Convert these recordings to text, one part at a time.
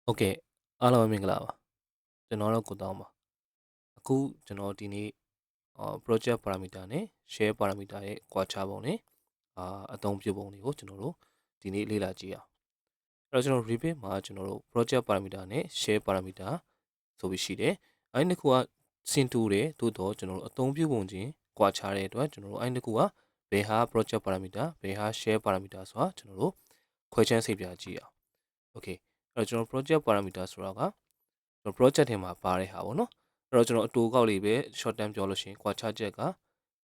ဟုတ်ကဲ့အားလုံးပဲမင်္ဂလာပါကျွန်တော်တော့ကိုတောင်းပါအခုကျွန်တော်ဒီနေ့project parameter နဲ့ share parameter ရဲ့ကွာခြားပုံနဲ့အသုံးပြုပုံတွေကိုကျွန်တော်တို့ဒီနေ့လေ့လာကြည့်အောင်အဲ့တော့ကျွန်တော် Revit မှာကျွန်တော်တို့ project parameter နဲ့ share parameter ဆိုပြီးရှိတယ်အဲ့ဒီနှစ်ခုကဆင်တူတယ်သို့တော့ကျွန်တော်တို့အသုံးပြုပုံချင်းကွာခြားတဲ့အတွက်ကျွန်တော်တို့အဲ့ဒီနှစ်ခုကဘယ်ဟာ project parameter ဘယ်ဟာ share parameter ဆိုတာကျွန်တော်တို့ခွဲခြမ်းစိတ်ပြကြည့်အောင် okay အဲ့တော့ကျွန်တော် project parameter ဆိုတာကproject ထဲမှာပါတဲ့ဟာပေါ့နော်အဲ့တော့ကျွန်တော်အတူကောက်လေးပဲ short term ပြောလို့ရှိရင်ကွာခြားချက်က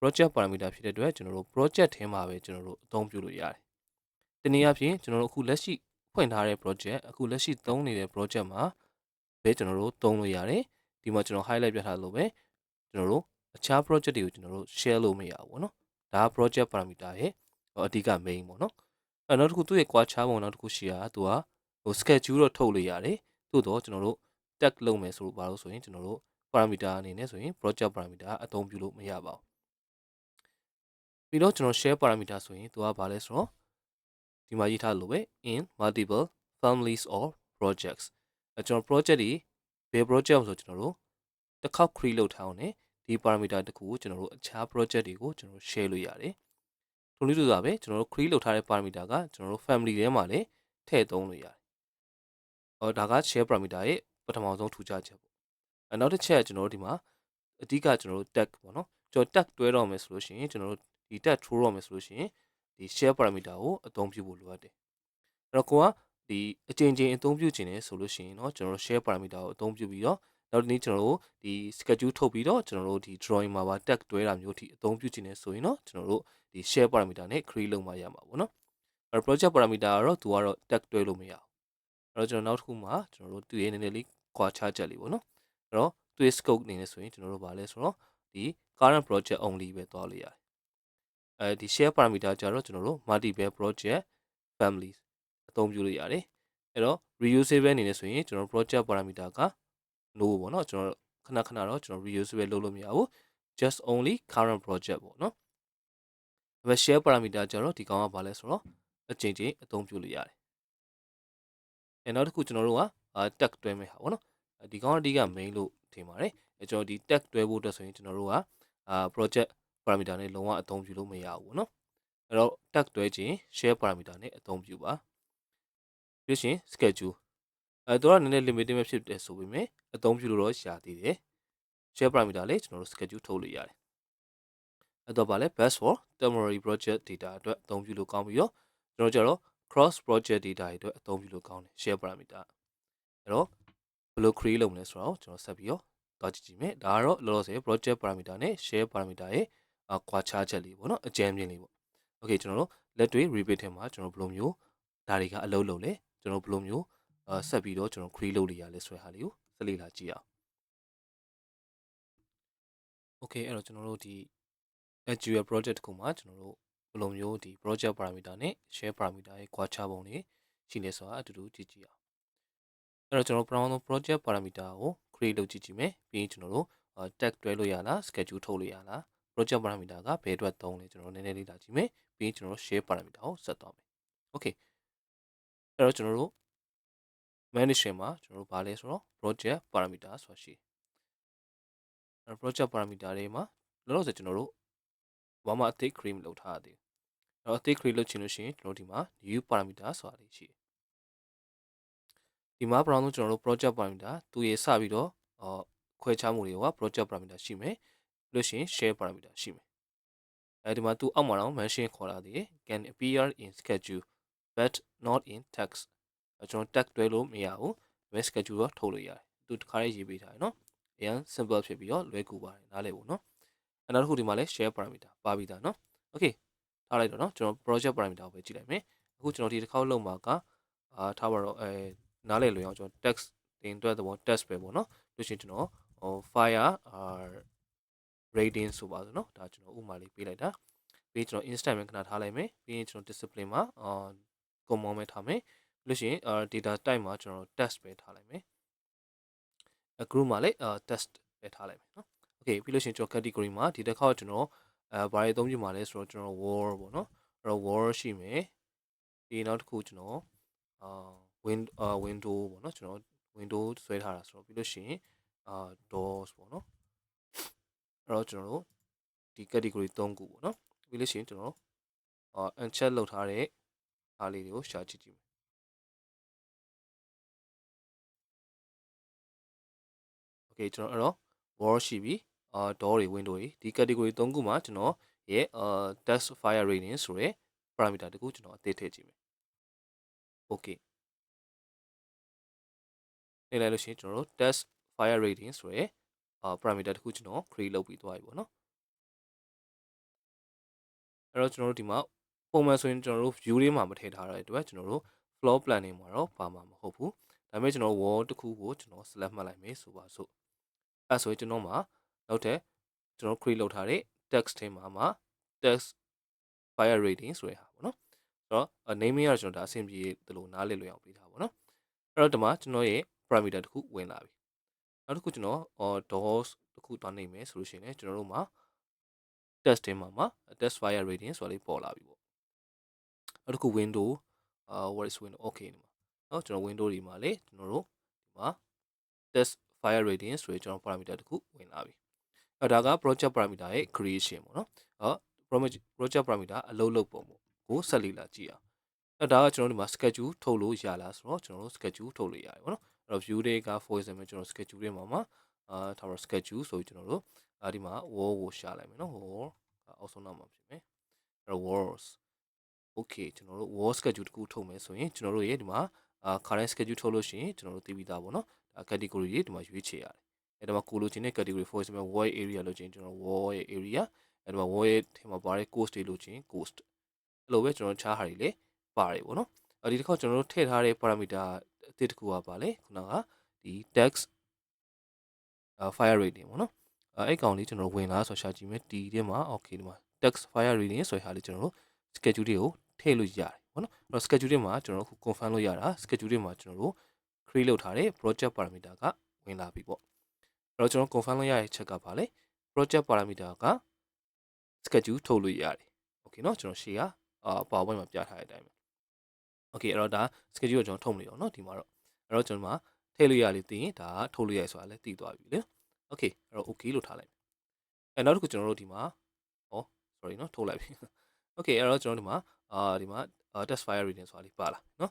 project parameter ဖြစ်တဲ့အတွက်ကျွန်တော်တို့ project ထဲမှာပဲကျွန်တော်တို့အသုံးပြုလို့ရတယ်။တနည်းအားဖြင့်ကျွန်တော်တို့အခုလက်ရှိဖွင့်ထားတဲ့ project အခုလက်ရှိသုံးနေတဲ့ project မှာပဲကျွန်တော်တို့သုံးလို့ရတယ်။ဒီမှာကျွန်တော် highlight ပြထားလို့ပဲကျွန်တော်တို့အခြား project တွေကိုကျွန်တော်တို့ share လို့မရဘူးပေါ့နော်။ဒါက project parameter ရဲ့အဓိက main ပေါ့နော်။နောက်တစ်ခုသူ့ရဲ့ကွာခြားပုံနောက်တစ်ခုရှိတာသူကschedule တော့ထုတ်လို့ရတယ်။သို့တော့ကျွန်တော်တို့ tag လုပ်မယ်ဆိုလို့ပါလို့ဆိုရင်ကျွန်တော်တို့ parameter အနေနဲ့ဆိုရင် project parameter အသုံးပြုလို့မရပါဘူးပြီးတော့ကျွန်တော် share parameter ဆိုရင်သူကဘာလဲဆိုတော့ဒီမှာရေးထားလို့ပဲ in multiple families or projects ကျွန်တော် project တွေဘယ် project ဆိုကျွန်တော်တို့တစ်ခေါက် create လုပ်ထားအောင်ねဒီ parameter တစ်ခုကိုကျွန်တော်တို့အခြား project တွေကိုကျွန်တော် share လို့ရတယ်ထို့နည်းတူစွာပဲကျွန်တော်တို့ create လုပ်ထားတဲ့ parameter ကကျွန်တော်တို့ family ထဲမှာလည်းထည့်သုံးလို့ရတယ်ဒါက share parameter ရဲ့ပထမဆုံးထူးခြားချက်ပေါ့နောက်တစ်ချက်ကကျွန်တော်တို့ဒီမှာအဓိကကျွန်တော်တို့ tag ပေါ့နော်ကျွန်တော် tag တွဲတော့မယ်ဆိုလို့ရှိရင်ကျွန်တော်တို့ဒီ tag ထိုးတော့မယ်ဆိုလို့ရှိရင်ဒီ share parameter ကိုအသုံးပြုဖို့လိုအပ်တယ်အဲ့တော့ကိုကဒီအချိန်ချင်းအသုံးပြုခြင်းနဲ့ဆိုလို့ရှိရင်เนาะကျွန်တော်တို့ share parameter ကိုအသုံးပြုပြီးတော့နောက်တစ်နေ့ကျွန်တော်တို့ဒီ schedule ထုတ်ပြီးတော့ကျွန်တော်တို့ဒီ drawing မှာပါ tag တွဲတာမျိုးထိအသုံးပြုခြင်းနဲ့ဆိုရင်เนาะကျွန်တော်တို့ဒီ share parameter နဲ့ create လုပ်မှရမှာပေါ့နော်အဲ့ project parameter ကတော့သူကတော့ tag တွဲလို့မရဘူးအဲ့တော့ကျွန်တော်နောက်တစ်ခုမှာကျွန်တော်တို့သူ့ရဲ့နည်းနည်းလေးခွာခြားချက်လေးပေါ့နော်အဲ့တော့သူ့ရဲ့ scope အနေနဲ့ဆိုရင်ကျွန်တော်တို့ဗာလဲဆိုတော့ဒီ current project only ပဲသွားလို့ရတယ်ဒီ share parameter ကြတော့ကျွန်တော်တို့ multiple project families အသုံးပြုလို့ရတယ်အဲ့တော့ reusable အနေနဲ့ဆိုရင်ကျွန်တော် project parameter က no ပေါ့နော်ကျွန်တော်ခဏခဏတော့ကျွန်တော် reusable လုပ်လို့မရဘူး just only current project ပေါ့နော်ဒါပေမဲ့ share parameter ကြတော့ဒီကောင်ကဘာလဲဆိုတော့အချိန်ချင်းအသုံးပြုလို့ရတယ်နောက်တစ်ခုကျွန်တော်တို့ကtag တွဲမဲ့ဟာပေါ့နော်ဒီကောင်ကအဓိက main လို့ထင်ပါတယ်ကျွန်တော်ဒီ tag တွဲဖို့အတွက်ဆိုရင်ကျွန်တော်တို့ကproject parameter နဲ့လုံးဝအသုံးပြုလို့မရဘူးပေါ့နော်အဲ့တော့ tag တွဲခြင်း share parameter နဲ့အသုံးပြုပါပြီးရှင် scheduleတော့နည်းနည်း limited ပဲဖြစ်တယ်ဆိုပေမဲ့အသုံးပြုလို့တော့ရှာသေးတယ် share parameter လေးကျွန်တော်တို့ schedule ထုတ်လို့ရတယ်အဲ့တော့ဗာလဲ best for temporary project data အတွက်အသုံးပြုလို့ကောင်းပြီးတော့ကျွန်တော်ကြတော့ cross project data တွေအတွက်အသုံးပြုလို့ကောင်းတယ် share parameter အဲ့တော့ဘယ်လို create လုပ်မလဲဆိုတော့ကျွန်တော်ဆက်ပြီးတော့သွားကြည့်ကြည့်မယ်ဒါကတော့လောလောဆယ် project parameter နဲ့ share parameter ရဲ့ကွာခြားချက်လေးပေါ့နော်အကြမ်းမြင်လေးပေါ့ okay ကျွန်တော်တို့လက်တွေ့ Revit ထဲမှာကျွန်တော်ဘယ်လိုမျိုးဒါတွေကအလုပ်လုပ်လဲကျွန်တော်ဘယ်လိုမျိုးဆက်ပြီးတော့ကျွန်တော် create လုပ်လို့ရလဲဆိုတဲ့ဟာလေးကိုဆက်လေ့လာကြည့်အောင် okay အဲ့တော့ကျွန်တော်တို့ဒီ SQL project တစ်ခုမှာကျွန်တော်တို့ဘယ်လိုမျိုးဒီ project parameter နဲ့ share parameter ရဲ့ကွာခြားပုံတွေရှိနေဆိုတာအတူတူကြည့်ကြည့်အောင်အဲ့တော့ကျွန်တော်ပထမဆုံး project parameter ကို create လုပ်ကြည့်ကြည့်မယ်ပြီးရင်ကျွန်တော်တို့ tag တွဲလို့ရလား schedule ထုတ်လို့ရလား project parameter ကဘယ်အတွက်သုံးလဲကျွန်တော်နည်းနည်းလေးလာကြည့်မယ်ပြီးရင်ကျွန်တော်တို့ share parameter ကိုဆက်သွားမယ် okay အဲ့တော့ကျွန်တော်တို့ manage မှာကျွန်တော်တို့ဘာလဲဆိုတော့ project parameter ဆိုတာရှိအဲ့ project parameter တွေမှာလောလောဆယ်ကျွန်တော်တို့ဘာမှအသေး create မလုပ်ထားရသေးဘူးအဲ့တော့အသေး create လုပ်ချင်လို့ရှိရင်ကျွန်တော်ဒီမှာ new parameter ဆိုတာလေးရှိတယ်ဒီမှာပထမဆုံးကျွန်တော်တို့ project parameter သူရေစပြီးတော့ခွဲခြားမှုတွေက project parameter ရှိမယ်လို့ရှိရင် share parameter ရှိမယ်အဲဒီမှာသူအောက်မှာတော့ mention ခေါ်လာသေးတယ် can appear in schedule but not in text ကျွန်တော် tag တွဲလို့မရဘူးဒါပေမဲ့ schedule တော့ထုတ်လို့ရတယ်သူတစ်ခါလေးရေးပေးထားတယ်နော်အရင် simple ဖြစ်ပြီးတော့လွယ်ကူပါတယ်နားလည်ဖို့နော်နောက်တစ်ခုဒီမှာလဲ share parameter ပါပြီးသားနော် okay ထားလိုက်တော့နော်ကျွန်တော် project parameter ကိုပဲကြည့်လိုက်မယ်အခုကျွန်တော်ဒီတစ်ခေါက်လုံးမှာကထားပါတော့နားလည်လွယ်အောင်ကျွန်တော် text တင်တွက်သဘော text ပဲပေါ့နော်လို့ရှိရင်ကျွန်တော်fire rating ဆိုပါစို့နော်ဒါကျွန်တော်ဥပမာလေးပေးလိုက်တာပြီးကျွန်တော် instant ပဲခဏထားလိုက်မယ်ပြီးရင်ကျွန်တော် discipline မှာcommon ပဲထားမယ်လို့ရှိရင်data type မှာကျွန်တော် test ပဲထားလိုက်မယ်group မှာလည်းtest ပဲထားလိုက်မယ်နော် okay ပြီးလို့ရှိရင်ကျွန်တော် category မှာဒီတစ်ခေါက်ကျွန်တော်ဘာတွေအသုံးပြုမှာလဲဆိုတော့ကျွန်တော် war ပေါ့နော်အဲ့တော့ war ရှိမယ်ဒီနောက်တစ်ခုကျွန်တော် window ပေါ့နော်ကျွန်တော် window ဆွဲထားတာဆိုတော့ပြီးလို့ရှိရင်doors ပေါ့နော်အဲ့တော့ကျွန်တော်တို့ဒီ category 3ခုပေါ့နော်ပြီးလို့ရှိရင်ကျွန်တော်uncheck လုပ်ထားတဲ့အားလေးတွေကိုရှာကြည့်ကြည့်မယ် okay ကျွန်တော်အဲ့တော့ wall ရှိပြီdoor တွေ window တွေဒီ category 3ခုမှာကျွန်တော်ရဲ့test fire rating ဆိုတဲ့ parameter တခုကျွန်တော်အသစ်ထည့်ကြည့်မယ် okay နေလိုက်လို့ရှိရင်ကျွန်တော်တို့ test fire rating ဆိုတဲ့parameter တခုကျွန်တော် create လုပ်ပြီးသွားပြီပေါ့နော်အဲ့တော့ကျွန်တော်တို့ဒီမှာပုံမှန်ဆိုရင်ကျွန်တော်တို့ view လေးမှာမထည့်ထားတဲ့အတွက်ကျွန်တော်တို့ floor planning မှာတော့ပါမှာမဟုတ်ဘူးဒါပေမဲ့ကျွန်တော် wall တခုကိုကျွန်တော် select မှတ်လိုက်မယ်ဆိုပါစို့အဲ့ဆိုရင်ကျွန်တော်မှာနောက်ထပ်ကျွန်တော် create လုပ်ထားတဲ့ text ထဲမှာ text fire rating ဆိုတဲ့ဟာပေါ့နော်ဆိုတော့ naming ကတော့ကျွန်တော်ဒါအဆင်ပြေတယ်လို့နားလည်လွယ်အောင်ပေးထားပါပေါ့နော်အဲ့တော့ဒီမှာကျွန်တော်ရဲ့ parameter တခုဝင်လာပြီနောက်တစ်ခုကျွန်တော် doors တခုတောင်းနေမယ်ဆိုလို့ရှိရင်လည်းကျွန်တော်တို့မှာ test ထဲမှာ test fire rating ဆိုတာလေးပေါ်လာပြီပေါ့နောက်တစ်ခု window what is window okay ဒီမှာเนาะကျွန်တော် window ဒီမှာလေကျွန်တော်တို့ဒီမှာ test fire rating ဆိုရင်ကျွန်တော် parameter တခုဝင်လာပြီအဲ့ဒါက project parameter ရဲ့ creation ပေါ့နော်project parameter အလုပ်လုပ်ပုံပေါ့ကိုဆက်လေ့လာကြည့်အောင်အဲ့ဒါကကျွန်တော်ဒီမှာ schedule ထုတ်လို့ရလားဆိုတော့ကျွန်တော်တို့ schedule ထုတ်လို့ရတယ်ပေါ့နော်အဲ့တော့ view တွေက for example ကျွန်တော် schedule တွေမှာထားတော့ schedule ဆိုပြီးကျွန်တော်တို့ဒီမှာ wall ကိုရှာလိုက်မယ်နော် wall အောက်ဆုံးနောက်မှာဖြစ်မယ်အဲ့တော့ walls okay ကျွန်တော်တို့ wall schedule တခုထုတ်မယ်ဆိုရင်ကျွန်တော်တို့ရဲ့ဒီမှာcurrent schedule ထုတ်လို့ရှိရင်ကျွန်တော်တို့သိပြီးသားပေါ့နော်ဒါ category တွေဒီမှာရွေးချယ်ရတယ်အဲ့ဒါမှာကိုလိုချင်တဲ့ category for example wall area လို့ချင်ကျွန်တော် wall ရဲ့ area အဲ့ဒါမှာ wall ရဲ့ထဲမှာပါတဲ့ cost တွေလို့ချင် cost အဲ့လိုပဲကျွန်တော်ချားဟာတွေလည်းပါတယ်ပေါ့နော်ဒီတစ်ခေါက်ကျွန်တော်တို့ထည့်ထားတဲ့ parameter အသစ်တစ်ခုကပါလေခုနကဒီ text fire rating ပေါ့နော်အဲ့ကောင်လေးကျွန်တော်ဝင်လာဆိုရှာကြည့်မယ်ဒီထဲမှာ okay ဒီမှာ text fire rating ဆိုတဲ့ဟာလေးကျွန်တော်တို့ schedule တွေကိုထည့်လို့ရတယ်ပေါ့နော်အဲ့တော့ schedule တွေမှာကျွန်တော်တို့ confirm လုပ်ရတာ schedule တွေမှာကျွန်တော်တို့ create လုပ်ထားတဲ့ project parameter ကဝင်လာပြီပေါ့အဲ့တော့ကျွန်တော် confirm လုပ်ရတဲ့ချက်ကပါလေ project parameter က schedule ထုတ်လို့ရတယ် okay เนาะကျွန်တော်ရှေ့ကPowerPoint မှာပြထားတဲ့အတိုင်းပဲ okay အဲ့တော့ဒါ schedule ကိုကျွန်တော်ထုတ်မလို့เนาะဒီမှာတော့အဲ့တော့ကျွန်တော်မှာထည့်လို့ရလေသိရင်ဒါထုတ်လို့ရဆိုတာလည်းသိသွားပြီလေ okay အဲ့တော့ okay လို့ထားလိုက်အဲ့နောက်တစ်ခုကျွန်တော်တို့ဒီမှာsorry เนาะထုတ်လိုက်ပြီ okay အဲ့တော့ကျွန်တော်ဒီမှာ test fire rating ဆိုတာလေးပါလာเนาะ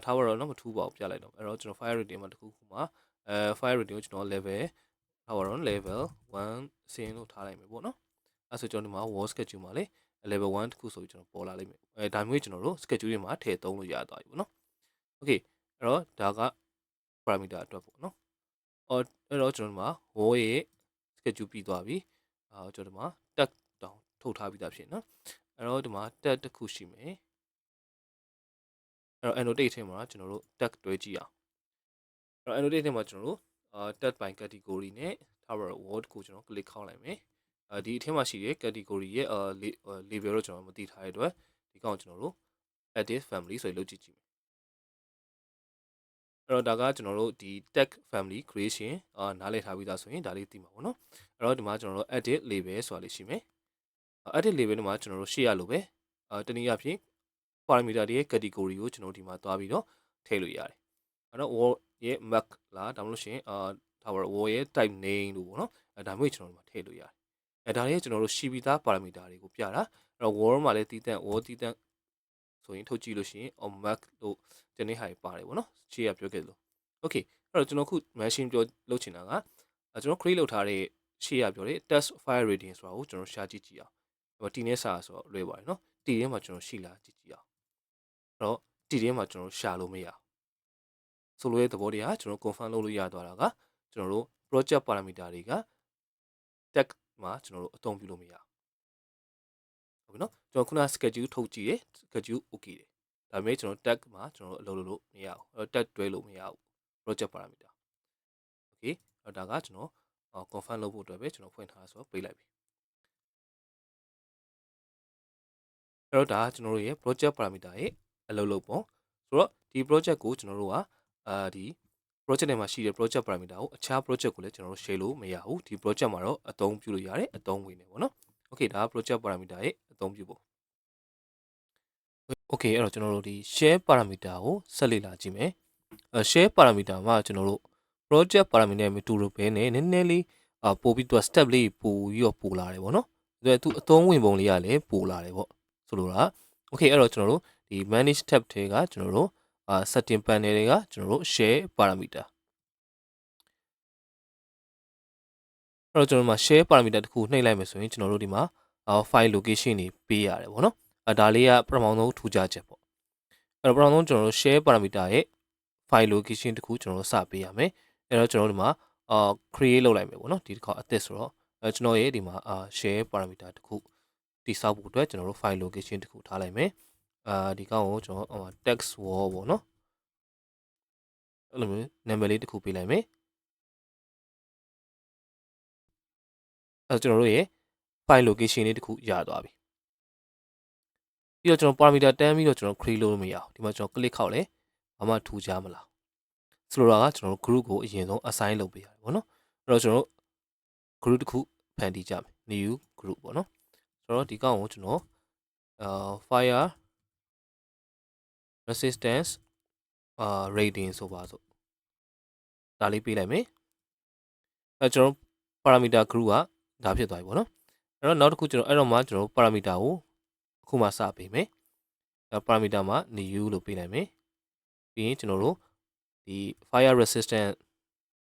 ထားပါတော့เนาะမထူးပါဘူးပြလိုက်တော့အဲ့တော့ကျွန်တော် fire rating မှာတစ်ခုခုမှာfire rating ကိုကျွန်တော် level ထားပါတော့ level 1အဆင့်လို့ထားလိုက်မယ်ပေါ့เนาะအဲ့ဆိုကျွန်တော်ဒီမှာ wall schedule မှာလေ level 1တစ်ခုဆိုပြီးကျွန်တော်ပေါ်လာလိမ့်မယ်ဒါမျိုးကျွန်တော်တို့ schedule တွေမှာထည့်သုံးလို့ရသွားပြီပေါ့เนาะ okay အဲ့တော့ဒါက parameter အတွက်ပေါ့เนาะအဲ့တော့ကျွန်တော်ဒီမှာ wall ရဲ့ schedule ပြီးသွားပြီကျွန်တော်ဒီမှာ tag တောင်ထုတ်ထားပြီးသားဖြစ်နော်အဲ့တော့ဒီမှာ tag တစ်ခုရှိမယ်အဲ့တော့ annotate ထဲမှာကျွန်တော်တို့ tag တွဲကြည့်အောင်အဲ့တော့ annotate ထဲမှာကျွန်တော်တို့tag by category နဲ့ tower word ကိုကျွန်တော် click ခေါက်လိုက်မယ်ဒီအထက်မှာရှိတဲ့ category ရဲ့label တော့ကျွန်တော်မသိထားတဲ့အတွက်ဒီကောင်ကျွန်တော်တို့ edit family ဆိုပြီးလုပ်ကြည့်မယ်အဲ့တော့ဒါကကျွန်တော်တို့ဒီ tag family creation နားလည်ထားပြီးသားဆိုရင်ဒါလေးသိမှာပေါ့နော်အဲ့တော့ဒီမှာကျွန်တော်တို့ edit label ဆိုတာလေးရှိမယ်edit label တွေမှာကျွန်တော်တို့ရှေ့ရလို့ပဲတနည်းအားဖြင့် parameter တွေရဲ့ category ကိုကျွန်တော်ဒီမှာသွားပြီးတော့ထည့်လို့ရတယ်အဲ့တော့ wall ရဲ့ mark လားဒါမှမဟုတ်ရှင်ဒါပါ wall ရဲ့ type name လို့ပေါ့နော်ဒါမျိုးကျွန်တော်ဒီမှာထည့်လို့ရတယ်ဒါလေးကျွန်တော်တို့ရှိပြီးသား parameter တွေကိုပြတာအဲ့တော့ wall မှာလည်းတည်တံ့ wall တည်တံ့ဆိုရင်ထုတ်ကြည့်လို့ရှိရင် mark လို့ဒီနေ့ဟာပါတယ်ပေါ့နော်ရှေ့ကပြောခဲ့လို့ okay အဲ့တော့ကျွန်တော်ခု machine ပြောလုပ်ချင်တာကကျွန်တော် create လုပ်ထားတဲ့ရှေ့ကပြောတဲ့ test fire rating ဆိုတာကိုကျွန်တော်ရှာကြည့်ကြည့်အောင်တီနဲ့စာဆိုတော့လွယ်ပါတယ်နော်တီထဲမှာကျွန်တော်ရှိလာကြည့်ကြည့်အောင်အဲ့တော့တီထဲမှာကျွန်တော်ရှာလို့မရဆိုလိုတဲ့သဘောတရားကျွန်တော် confirm လုပ်လို့ရသွားတာကကျွန်တော်တို့ project parameter တွေက tag မှာကျွန်တော်တို့အသုံးပြုလို့မရဟုတ်ပြီနော်ကျွန်တော်ခုန schedule ထုတ်ကြည့်တယ် schedule okay တယ်ဒါပေမဲ့ကျွန်တော် tag မှာကျွန်တော်အလုပ်လုပ်လို့မရဘူးအဲ့တော့ tag တွဲလို့မရဘူး project parameter okay အဲ့ဒါကကျွန်တော်confirm လုပ်ဖို့အတွက်ပဲကျွန်တော်ဖွင့်ထားဆိုတော့ပေးလိုက်ပြီအဲ့တော့ဒါကျွန်တော်တို့ရဲ့ project parameter ရဲ့အလုပ်လုပ်ပုံဆိုတော့ဒီ project ကိုကျွန်တော်တို့ကဒီ project ထဲမှာရှိတဲ့ project parameter ကိုအခြား project ကိုလည်းကျွန်တော်တို့ share လို့မရဘူးဒီ project မှာတော့အသုံးပြုလို့ရတယ်အသုံးဝင်နေပေါ့နော် okay ဒါက project parameter ရဲ့အသုံးပြုပုံ okay အဲ့တော့ကျွန်တော်တို့ဒီ share parameter ကိုဆက်လေ့လာကြည့်မယ် share parameter မှာကျွန်တော်တို့ project parameter နဲ့မတူလို့ပဲနည်းနည်းလေးပို့ပြီးသူက step လေးပို့ပြီးတော့ပို့လာတယ်ပေါ့နော်သူအသုံးဝင်ပုံလေးကလည်းပို့လာတယ်ပေါ့ဆိုလိုတာ okay အဲ့တော့ကျွန်တော်တို့ဒီ manage tab ထဲကကျွန်တော်တို့ setting panel တွေကကျွန်တော်တို့ share parameter အဲ့တော့ကျွန်တော်တို့မှာ share parameter တခုနှိပ်လိုက်မယ်ဆိုရင်ကျွန်တော်တို့ဒီမှာ file location တွေပေးရတယ်ပေါ့နော်ဒါလေးကပထမဆုံးထူခြားချက်ပေါ့အဲ့တော့ပထမဆုံးကျွန်တော်တို့ share parameter ရဲ့ file location တခုကျွန်တော်တို့စပေးရမယ်အဲ့တော့ကျွန်တော်တို့ဒီမှာcreate လုပ်လိုက်မယ်ပေါ့နော်ဒီတစ်ခါအသစ်ဆိုတော့ကျွန်တော်ရဲ့ဒီမှာshare parameter တခုတိစောက်ဖို့အတွက်ကျွန်တော်တို့ file location တခုထားလိုက်မယ်ဒီကောင်ကိုကျွန်တော် text wall ပေါ့နော်အဲ့လိုမျိုး number လေးတခုပေးလိုက်မယ်အဲ့ကျွန်တော်တို့ရဲ့ file location လေးတခုရသွားပြီပြီးတော့ကျွန်တော် parameter တန်းပြီးတော့ကျွန်တော် create လုပ်လို့မရအောင်ဒီမှာကျွန်တော် click ခောက်လဲဘာမှထူကြမလားဆိုတော့ကကျွန်တော်တို့ group ကိုအရင်ဆုံး assign လုပ်ပေးရတယ်ပေါ့နော်အဲ့တော့ကျွန်တော်တို့ group တခုဖန်တီးကြမယ် new group ပေါ့နော်ဆိုတော့ဒီကောင်ကိုကျွန်တော်fire resistance rating ဆိုပါစို့ဒါလေးပေးလိုက်မယ်အဲ့ကျွန်တော် parameter group ကဒါဖြစ်သွားပြီပေါ့နော်အဲ့တော့နောက်တစ်ခုကျွန်တော်အဲ့တော့မှကျွန်တော် parameter ကိုအခုမှစပေးမယ်parameter မှာ new လို့ပေးလိုက်မယ်ပြီးရင်ကျွန်တော်တို့ဒီ fire resistant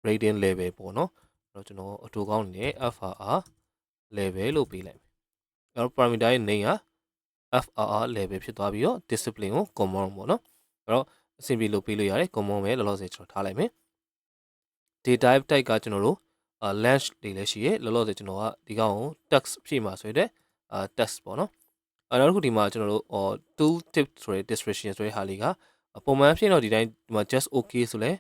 rating level ပေါ့နော်အဲ့တော့ကျွန်တော်အတူကောင်းနေတဲ့ FRR level လို့ပေးလိုက်မယ်အဲ့တော့ parameter ရဲ့ name က FRR level ဖြစ်သွားပြီးတော့ discipline ကို common ပေါ့နော်အဲ့တော့အဆင်ပြေလို့ပေးလို့ရတယ် common ပဲလောလောဆယ်ကျွန်တော်ထားလိုက်မယ် data type ကကျွန်တော်တို့length တွေလည်းရှိရဲလောလောဆယ်ကျွန်တော်ကဒီကောင်ကို text ဖြည့်မှာဆိုတဲ့text ပေါ့နော်နောက်တစ်ခုဒီမှာကျွန်တော်တို့tool tip ဆိုတဲ့ description ဆိုတဲ့ဟာလေးကပုံမှန်ဖြစ်တော့ဒီတိုင်းဒီမှာ just okay ဆိုလဲ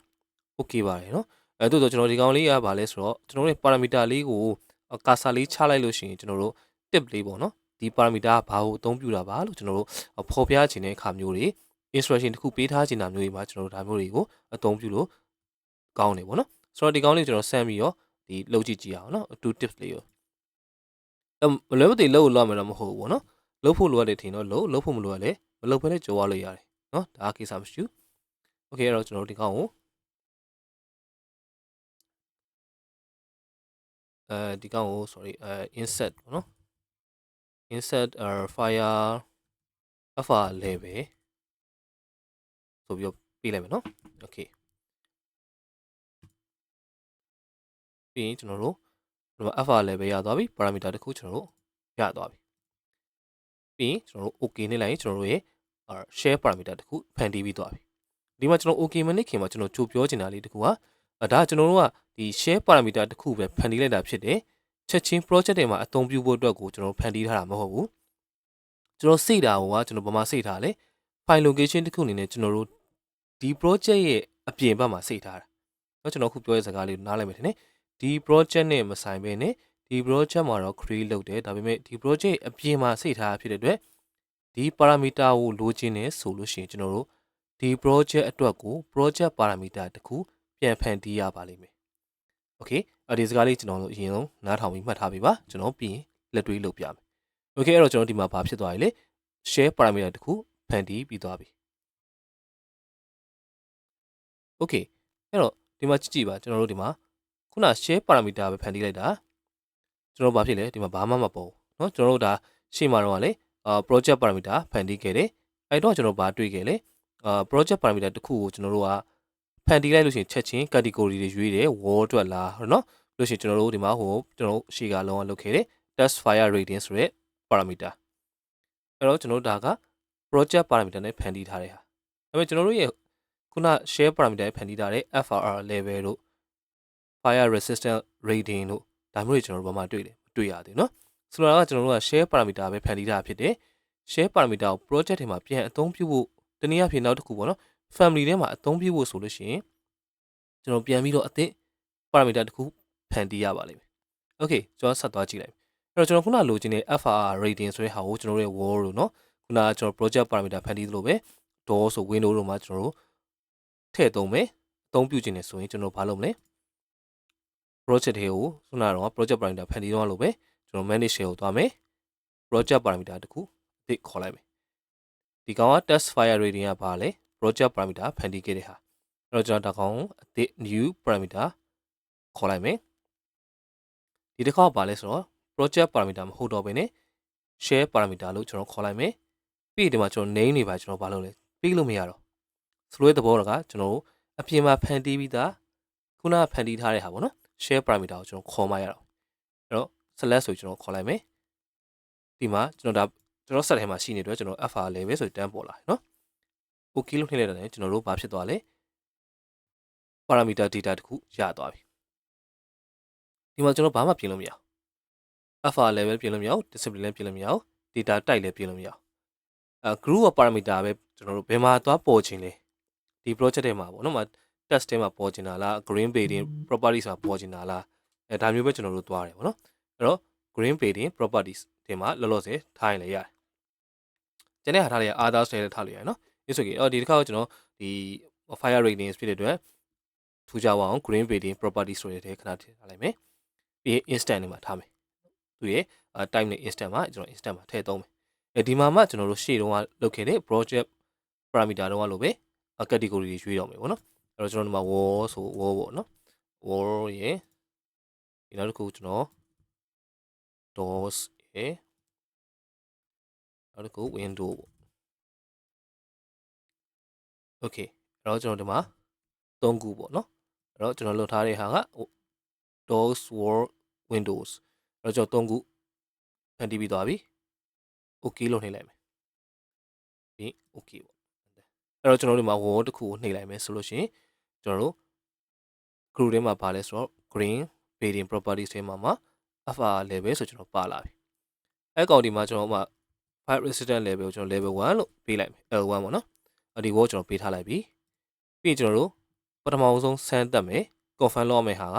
okay ပါတယ်เนาะသို့တော့ကျွန်တော်ဒီကောင်လေးကဘာလဲဆိုတော့ကျွန်တော်တို့ parameter လေးကို cursor လေးချလိုက်လို့ရှိရင်ကျွန်တော်တို့ tip လေးပေါ့เนาะဒီ parameter ကဘာကိုအသုံးပြုတာပါလို့ကျွန်တော်တို့ဖော်ပြချင်တဲ့အခါမျိုးတွေ instruction တစ်ခုပေးထားချင်တာမျိုးတွေမှာကျွန်တော်တို့ဒါမျိုးတွေကိုအသုံးပြုလို့ကောင်းတယ်ပေါ့เนาะဆိုတော့ဒီကောင်လေးကျွန်တော်ဆန်းပြီးတော့ဒီလုပ်ကြည့်ကြည့်အောင်เนาะ2 tips လေးရောမလွယ်မသွေလုပ်လို့ရမှာတော့မဟုတ်ဘူးပေါ့เนาะလုပ်ဖို့လိုအပ်တဲ့ထင်တော့လုပ်ဖို့မလိုရလဲမလုပ်ဘဲနဲ့ကြော်ရလို့ရတယ်เนาะဒါကိစ္စမရှိဘူး okay အဲ့တော့ကျွန်တော်တို့ဒီကောင်ကိုဒီကောင်ကို sorry insert ပေါ့နော် insert fire FR level ဆိုပြီးတော့ပေးလိုက်မယ်နော် okay ပြီးရင်ကျွန်တော်တို့ဒီမှာ FR level ရသွားပြီ parameter တစ်ခုကျွန်တော်တို့ရသွားပြီပြီးရင်ကျွန်တော်တို့ okay နဲ့လိုက်ရင်ကျွန်တော်တို့ရဲ့ share parameter တစ်ခုဖန်တီးပြီးသွားပြီဒီမှာကျွန်တော် okay မနစ်ခင်မှာကျွန်တော်ကြိုပြောချင်တာလေးတစ်ခုကဒါကျွန်တော်တို့ကဒီ share parameter တစ်ခုပဲဖန်တီးလိုက်တာဖြစ်တယ်ချက်ချင်း project တွေမှာအသုံးပြုဖို့အတွက်ကိုကျွန်တော်ဖန်တီးထားတာမဟုတ်ဘူးကျွန်တော်စိတ်တာကကျွန်တော်ဘာမှစိတ်ထားလဲ file location တစ်ခုအနေနဲ့ကျွန်တော်တို့ဒီ project ရဲ့အပြင်ဘက်မှာစိတ်ထားတာเนาะကျွန်တော်ခုပြောတဲ့စကားလေးနားလည်မယ်ထင်တယ်ဒီ project နဲ့မဆိုင်ဘဲနဲ့ဒီ project မှာတော့ create လုပ်တယ်ဒါပေမဲ့ဒီ project အပြင်မှာစိတ်ထားဖြစ်တဲ့အတွက်ဒီ parameter ကိုလိုချင်တယ်ဆိုလို့ရှိရင်ကျွန်တော်တို့ဒီ project အတွက်ကို project parameter တခုပြန်ဖန်တီးရပါလိမ့်မယ် okay ဒီစကားလေးကျွန်တော်တို့အရင်ဆုံးနားထောင်ပြီးမှတ်ထားပေးပါကျွန်တော်ပြီးရင်လက်တွေ့လုပ်ပြမယ် okay အဲ့တော့ကျွန်တော်ဒီမှာဘာဖြစ်သွားပြီလဲ share parameter တခုဖန်တီးပြီးသွားပြီ okay အဲ့တော့ဒီမှာကြည့်ပါကျွန်တော်တို့ဒီမှာခုန share parameter ပဲဖန်တီးလိုက်တာကျွန်တော်ဘာဖြစ်လဲဒီမှာဘာမှမပေါ်เนาะကျွန်တော်တို့ဒါရှေ့မှာတော့လေproject parameter ဖန်တီးခဲ့တယ်အဲ့တော့ကျွန်တော်ဘာတွေ့ခဲ့လဲproject parameter တခုကိုကျွန်တော်တို့ကဖန်တီးလိုက်လို့ရှိရင်ချက်ချင်း category တွေရွေးတယ် wall အတွက်လားเนาะလို့ရှိရင်ကျွန်တော်တို့ဒီမှာကျွန်တော်ရှေ့ကလုံးဝလုပ်ခဲ့တယ် test fire rating ဆိုတဲ့ parameter အဲ့တော့ကျွန်တော်တို့ဒါက project parameter နဲ့ဖန်တီးထားတဲ့ဟာဒါပေမဲ့ကျွန်တော်တို့ရဲ့ခုန share parameter ဖန်တီးထားတဲ့ FRR level တို့ fire resistant rating တို့ဒါမျိုးတွေကျွန်တော်တို့ဘာမှတွေ့တယ်မတွေ့ရသေးเนาะဆိုတော့ကကျွန်တော်တို့က share parameter ပဲဖန်တီးထားဖြစ်တယ် share parameter ကို project ထဲမှာပြန်အသုံးပြုဖို့တနည်းအားဖြင့်နောက်တစ်ခုပေါ့နော် family ထဲမှာအသုံးပြုဖို့ဆိုလို့ရှိရင်ကျွန်တော်ပြန်ပြီးတော့အသစ် parameter တစ်ခုဖန်တီးရပါလိမ့်မယ် okay ကျွန်တော်ဆက်သွားကြည့်လိုက်အဲ့တော့ကျွန်တော်ခုနလိုချင်တဲ့ FRR rating ဆိုတဲ့ဟာကိုကျွန်တော်တို့ရဲ့ wall တို့เนาะခုနကကျွန်တော် project parameter ဖန်တီးသလိုပဲ door ဆို window တို့မှာကျွန်တော်တို့ထည့်သုံးမယ်အသုံးပြုခြင်းနဲ့ဆိုရင်ကျွန်တော်ဘာလုပ်မလဲ project တွေကိုခုနကတော့ project parameter ဖန်တီးတော့လို့ပဲကျွန်တော် manage ကိုသွားမယ် project parameter တခုအသစ်ခေါ်လိုက်မယ်ဒီကောင်က test fire rating ကဘာလဲ project parameter ဖန်တီးခဲ့တဲ့ဟာ အဲ့တော့ကျွန်တော်ဒါကောင်အသစ် new parameter ခေါ်လိုက်မယ်ဒီတစ်ခါပါလဲဆိုတော့ project parameter မဟုတ်တော့ဘဲနဲ့ share parameter လို့ကျွန်တော်ခေါ်လိုက်မယ်ပြီးဒီမှာကျွန်တော် name တွေပါကျွန်တော်ဘာလုပ်လဲပြီးလို့မရတော့ဆိုလိုတဲ့သဘောကကျွန်တော်အပြင်မှာဖန်တီးပြီးသားခုနကဖန်တီးထားတဲ့ဟာပေါ့နော် share parameter ကိုကျွန်တော်ခေါ်မှရတော့အဲ့တော့ select ဆိုကျွန်တော်ခေါ်လိုက်မယ်ဒီမှာကျွန်တော် set ထဲမှာရှိနေတော့ကျွန်တော် fr လေးပဲဆိုတန်းပေါ်လာနော် okay လို့နှိမ့်လိုက်တော့ကျွန်တော်တို့ဘာဖြစ်သွားလဲ parameter data တခုရသွားပြီဒီမှာကျွန်တော်ဘာမှပြင်လို့မရဘူး fr level ပြင်လို့မရဘူး discipline လည်းပြင်လို့မရဘူး data type လည်းပြင်လို့မရဘူးgroup of parameter ပဲကျွန်တော်တို့ဘယ်မှာသွားပေါ်ခြင်းလဲဒီ project ထဲမှာပေါ့နော်မှာ test ထဲမှာပေါ်ခြင်းတာလား green padding properties မှာပေါ်ခြင်းတာလားဒါမျိုးပဲကျွန်တော်တို့သွားတယ်ပေါ့နော်အဲ့တော့ green padding properties ထဲမှာလောလောဆယ်ထားရင်လည်းရတယ်ကျန်တဲ့ဟာထားလိုက်ရ others တွေလည်းထားလိုက်ရနော်ဒီဆိုရင်ဒီတစ်ခါတော့ကျွန်တော်ဒီ fire ratings ဖြစ်တဲ့အတွက်ထူကြပါအောင် green padding properties ဆိုတဲ့ထဲခဏထည့်ထားလိုက်မယ်ပြီး instant နေမှာထားမယ်သူရဲ့ type နဲ့ instant မှာကျွန်တော် instant မှာထည့်သုံးမယ်ဒီမှာမှကျွန်တော်တို့ရှေ့တုန်းကလုပ်ခဲ့တဲ့ project parameter တုန်းကလိုပဲ category တွေရွေးတော့မယ်ပေါ့နော်အဲ့တော့ကျွန်တော်ဒီမှာ wall ဆို wall ပေါ့နော် wall ရဲ့ဒီနောက်တစ်ခုကျွန်တော် doors ရဲ့နောက်တစ်ခု window ပေါ့ okay အဲ့တော့ကျွန်တော်ဒီမှာ3ခုပေါ့နော်အဲ့တော့ကျွန်တော်လုပ်ထားတဲ့ဟာက doors wall windows အဲ့တော့ကျွန်တော်3ခုဖန်တီးပြီးသွားပြီ okay လို့နှိပ်လိုက်မယ်ပြီး okay ပေါ့အဲ့တော့ကျွန်တော်တို့ဒီမှာ wall တစ်ခုကိုနှိပ်လိုက်မယ်ဆိုလို့ရှိရင်ကျွန်တော်တို့ group ထဲမှာပါလဲဆိုတော့ green padding properties ထဲမှာ fr level ဆိုကျွန်တော်ပါလာပြီအဲ့ကောင်ဒီမှာကျွန်တော်မှ file resistant level ကိုကျွန်တော် level 1လို့ပေးလိုက်မယ် L1 ပေါ့နော်ဒီ wall ကျွန်တော်ပေးထားလိုက်ပြီပြီးကျွန်တော်တို့ပထမဆုံးစမ်းတက်မယ် confirm လုပ်မယ်ဟာက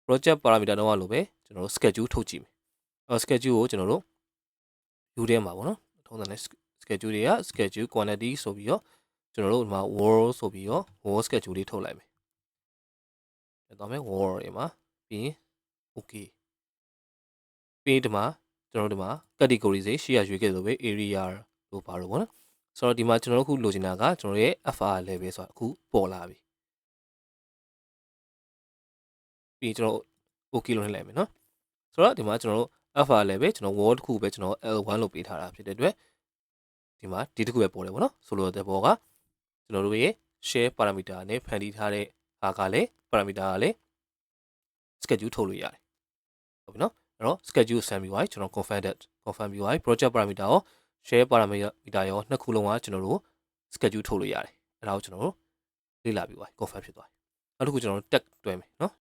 project parameter တော့လို့ပဲကျွန်တော်တို့ schedule ထုတ်ကြည့်မယ်schedule ကိုကျွန်တော်တို့ view ထဲမှာပေါ့နော်ထုံးစံနဲ့ schedule တွေက schedule quantity ဆိုပြီးတော့ကျွန်တော်တို့ဒီမှာ wall ဆိုပြီးတော့ wall schedule လေးထုတ်လိုက်မယ်တော့မယ် wall တွေမှာပြီး okay ပြီးဒီမှာကျွန်တော်တို့ဒီမှာ category တွေရှေ့ရရွေးခဲ့လို့ပဲ area လို့ပါတော့ဗောနော်ဆိုတော့ဒီမှာကျွန်တော်တို့အခုလိုချင်တာကကျွန်တော်ရဲ့ fr level ဆိုတာအခုပေါ်လာပြီပြီးကျွန်တော် okay လို့နှိပ်လိုက်မယ်နော်ဆိုတော့ဒီမှာကျွန်တော်တို့ fr level ကျွန်တော် wall တစ်ခုပဲကျွန်တော် L1 လို့ပေးထားတာဖြစ်တဲ့အတွက်ဒီမှာဒီတစ်ခုပဲပေါ်တယ်ဗောနော်ဆိုလိုတဲ့ဘောကကျွန်တော်တို့ရဲ့ share parameter နဲ့ဖန်တီးထားတဲ့ဟာကလည်း parameter ကလည်း schedule ထုတ်လို့ရတယ်ဟုတ်ပြီနော်အဲ့တော့ schedule ဆန်ပြီးသွားပြီကျွန်တော် confirm ပြီးသွားပြီ project parameter ရော share parameter ရောနှစ်ခုလုံးကကျွန်တော်တို့ schedule ထုတ်လို့ရတယ်အဲ့ဒါကိုကျွန်တော်တို့လေ့လာပြီးသွားပြီ confirm ဖြစ်သွားပြီနောက်တစ်ခုကျွန်တော်တို့ tag တွဲမယ်နော်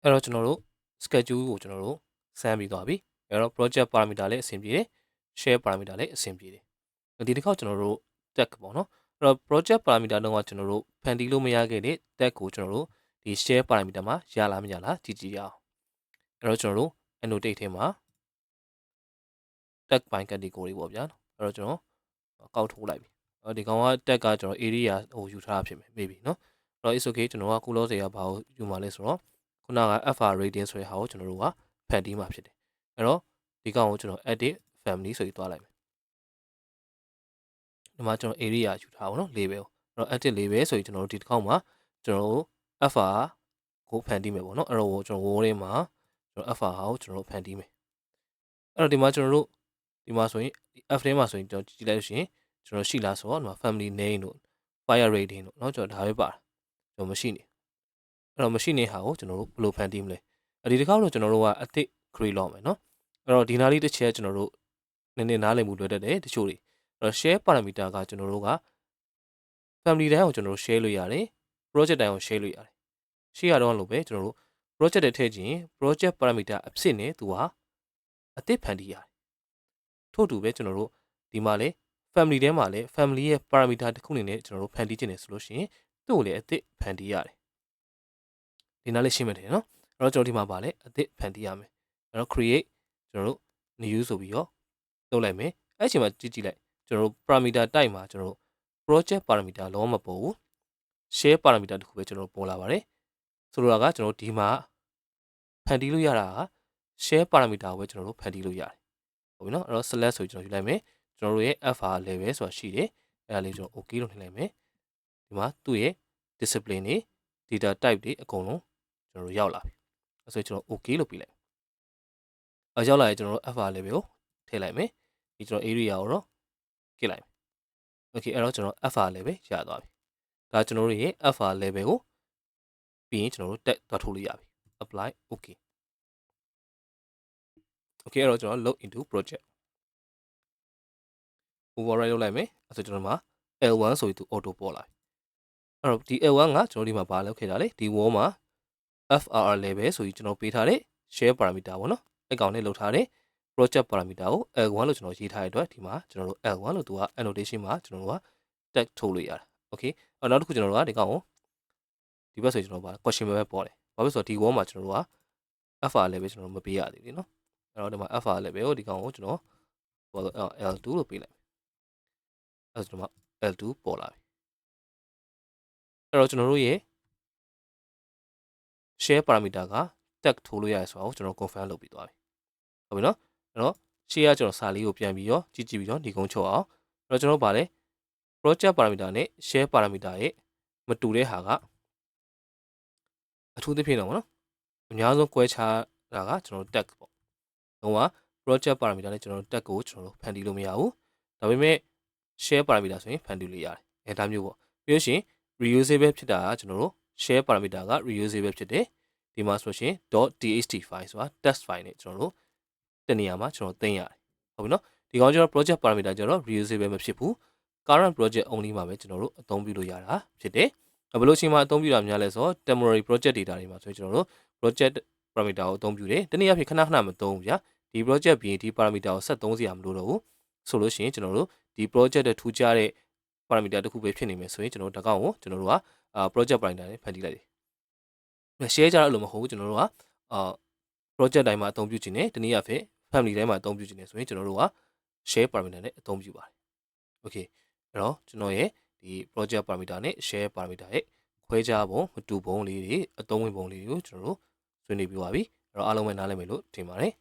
အဲ့တော့ကျွန်တော်တို့ schedule ကိုကျွန်တော်တို့ဆန်းပြီးသွားပြီအဲ့တော့ project parameter လည်းအဆင်ပြေတယ် share parameter လည်းအဆင်ပြေတယ်ဒီတစ်ခေါက်ကျွန်တော်တို့ tag ပေါ့နော်အဲ့တော့ project parameter တော့ကကျွန်တော်တို့ဖန်တီးလို့မရခဲ့တဲ့ tag ကိုကျွန်တော်တို့ဒီ share parameter မှာရလားမရလားကြည့်ကြည့်ရအောင်အဲ့တော့ကျွန်တော်တို့ annotate ထဲမှာ tag by category ပေါ့ဗျာအဲ့တော့ကျွန်တော်ကောက်ထိုးလိုက်ပြီဒီကောင်က tag ကကျွန်တော် area ဟိုယူထားတာဖြစ်မယ် maybe เนาะအဲ့တော့ is okay ကျွန်တော်ကခုလောစေရဘာကိုယူမှာလဲဆိုတော့ခုနက fr rating ဆိုတဲ့ဟာကိုကျွန်တော်တို့ကဖန်တီးမှာဖြစ်တယ်အဲ့တော့ဒီကောင်ကိုကျွန်တော် edit family ဆိုပြီးတွားလိုက်မယ်ဒီမှာကျွန်တော် area ယူထားပါတော့ label အဲ့တော့ edit label ဆိုပြီးကျွန်တော်တို့ဒီတစ်ခေါက်မှာကျွန်တော်တို့ fr ကိုဖန်တီးမယ်ပေါ့เนาะအဲ့တော့ကျွန်တော် wall ထဲမှာကျွန်တော် fr ဟာကိုကျွန်တော်တို့ဖန်တီးမယ်အဲ့တော့ဒီမှာကျွန်တော်တို့ဒီမှာဆိုရင် f ထဲမှာဆိုရင်ကျွန်တော်ကြည့်လိုက်လို့ရှိရင်ကျွန်တော်ရှိလားဆိုတော့ဒီမှာ family name တို့ fire rating တို့เนาะကျွန်တော်ဒါပဲပါကျွန်တော်မရှိနေအဲ့တော့မရှိနေဟာကိုကျွန်တော်တို့ဘယ်လိုဖန်တီးမလဲဒီတစ်ခါတော့ကျွန်တော်တို့ကအသစ် create လုပ်မယ်เนาะအဲ့တော့ဒီနားလေးတစ်ချက်ကျွန်တော်တို့နည်းနည်းနားလည်မှုလွယ်တတ်တယ်တချို့တွေအဲ့တော့ share parameter ကကျွန်တော်တို့က family တိုင်းကိုကျွန်တော်တို့ share လို့ရတယ် project တိုင်းကို share လို့ရတယ်ရှေ့ရတော့လို့ပဲကျွန်တော်တို့ project တွေထည့်ခြင်း project parameter အဖြစ်နဲ့သူကအသစ်ဖန်တီးရတယ်ထို့တူပဲကျွန်တော်တို့ဒီမှာလေ family ထဲမှာလေ family ရဲ့ parameter တစ်ခုအနေနဲ့ကျွန်တော်တို့ဖန်တီးခြင်းတယ်ဆိုလို့ရှိရင်သူ့ကိုလည်းအသစ်ဖန်တီးရတယ်ဒီနားလေးရှင်းမယ်တယ်နော်အဲ့တော့ကျွန်တော်ဒီမှာပါလေအသစ်ဖန်တီးရမယ်အဲ့တော့ create ကျွန်တော်တို့ new ဆိုပြီးတော့လုပ်လိုက်မယ်အဲ့အချိန်မှာကြည့်လိုက်ကျွန်တော်တို့ parameter type မှာကျွန်တော်တို့ project parameter လုံးဝမပေါ်ဘူး share parameter တခုပဲကျွန်တော်တို့ပေါ်လာပါတယ်ဆိုလိုတာကကျွန်တော်တို့ဒီမှာဖန်တီးလို့ရတာက share parameter ကိုပဲကျွန်တော်တို့ဖန်တီးလို့ရတယ်ဟုတ်ပြီနော်အဲ့တော့ select ဆိုကျွန်တော်ယူလိုက်မယ်ကျွန်တော်တို့ရဲ့ fr level ဆိုတာရှိတယ်အဲ့ဒါလေးကျွန်တော် okay လို့နှိပ်လိုက်မယ်ဒီမှာသူ့ရဲ့ discipline တွေ data type တွေအကုန်လုံးကျွန်တော်တို့ရောက်လာပြီအဲ့ဆိုကျွန်တော် okay လို့ပြီးလိုက်ရောက်လာရင်ကျွန်တော်တို့ fr level ကိုထည့်လိုက်မယ်ဒီကျွန်တော် area ကိုတော့ကစ်လိုက်မယ် okay အဲ့တော့ကျွန်တော် fr level ရသွားပြီဒါကျွန်တော်တို့ရဲ့ fr level ကိုပြီးရင်ကျွန်တော်တို့တက်သွားထုတ်လို့ရပြီ apply okay okay အဲ့တော့ကျွန်တော် log into project override လုပ်လိုက်မယ်အဲ့ဆိုကျွန်တော်မှာ L1 ဆိုပြီးသူ auto ပေါ်လာပြီအဲ့တော့ဒီ L1 ကကျွန်တော်ဒီမှာဘာလုပ်ခဲ့တာလဲဒီ wall မှာ FRR level ဆိုပြီးကျွန်တော်ပေးထားတဲ့ share parameter ပေါ့နော်အဲ့ကောင်နဲ့လုပ်ထားတဲ့ project parameter ကို L1 လို့ကျွန်တော်ရေးထားတဲ့အတွက်ဒီမှာကျွန်တော်တို့ L1 လို့သူက annotation မှာကျွန်တော်တို့က tag ထုတ်လို့ရတာ okay အဲ့နောက်တစ်ခုကျွန်တော်တို့ကဒီကောင်ကိုဒီဘက်ဆိုကျွန်တော်ပါ question mark ပဲပေါ်တယ်ဘာဖြစ်လို့ဆိုတော့ဒီ wall မှာကျွန်တော်တို့က FR level ကျွန်တော်မပေးရသေးဘူးเนาะအဲ့တော့ဒီမှာ FR level ကိုဒီကောင်ကိုကျွန်တော်ဟို L2 လို့ပေးလိုက်အဲ့ဆိုဒီမှာ L2 ပေါ်လာပြီအဲ့တော့ကျွန်တော်တို့ရဲ့ share parameter က tag ထိုးလို့ရတယ်ဆိုတော့ကျွန်တော် confirm လုပ်ပြီးသွားပြီဟုတ်ပြီเนาะအဲ့တော့ share ကကျွန်တော်စာလေးကိုပြန်ပြီးတော့ကြည့်ပြီးတော့ဒီကုန်းချုပ်အောင်အဲ့တော့ကျွန်တော်ဗာလဲ project parameter နဲ့ share parameter ရဲ့မတူတဲ့ဟာကအထူးသဖြင့်တော့ဗောနော်အများဆုံးကွဲခြားတာကကျွန်တော် tag ပေါ့ဟိုက project parameter နဲ့ကျွန်တော် tag ကိုကျွန်တော်တို့ဖန်တီးလို့မရဘူးဒါပေမဲ့ share parameter ဆိုရင်ဖန်တီးလို့ရတယ်ဒါမျိုးပေါ့ပြီးလို့ရှိရင် reusable ဖြစ်တာကကျွန်တော်တို့ share parameter က reusable ဖြစ်တယ်ဒီမှာဆိုရှင် .txt file ဆိုတာ text file နဲ့ကျွန်တော်တို့တနေရာမှာကျွန်တော်သိမ်းရတယ်ဟုတ်ပြီနော်ဒီကောင်ကျွန်တော် project parameter ကျွန်တော် reusable မဖြစ်ဘူး current project only မှာပဲကျွန်တော်တို့အသုံးပြုလို့ရတာဖြစ်တယ်ဘယ်လိုအချိန်မှာအသုံးပြုတာများလဲဆိုတော့ temporary project data တွေမှာဆိုရင်ကျွန်တော်တို့ project parameter ကိုအသုံးပြုတယ်တနည်းအားဖြင့်ခဏခဏမသုံးဘူးဗျာဒီ project ပြင်ဒီ parameter ကိုဆက်သုံးစရာမလိုတော့ဘူးဆိုလို့ရှိရင်ကျွန်တော်တို့ဒီ project တဲ့ထူးခြားတဲ့ parameter တစ်ခုပဲဖြစ်နေမယ်ဆိုရင်ကျွန်တော်တို့တကောင်ကိုကျွန်တော်တို့ကproject parameter နဲ့ဖန်တီးလိုက်တယ် share ကြတော့လို့မဟုတ်ဘူးကျွန်တော်တို့ကproject တိုင်းမှာအသုံးပြုခြင်းနဲ့တနည်းအားဖြင့် family တိုင်းမှာအသုံးပြုခြင်းနဲ့ဆိုရင်ကျွန်တော်တို့က share parameter နဲ့အသုံးပြုပါတယ် okay အဲ့တော့ကျွန်တော်ရဲ့ဒီ project parameter နဲ့ share parameter ရဲ့ခွဲခြားပုံမတူပုံလေးတွေအသုံးဝင်ပုံလေးတွေကိုကျွန်တော်တို့ဆွေးနွေးပြပါပြီအဲ့တော့အားလုံးပဲနားလည်မယ်လို့ထင်ပါတယ်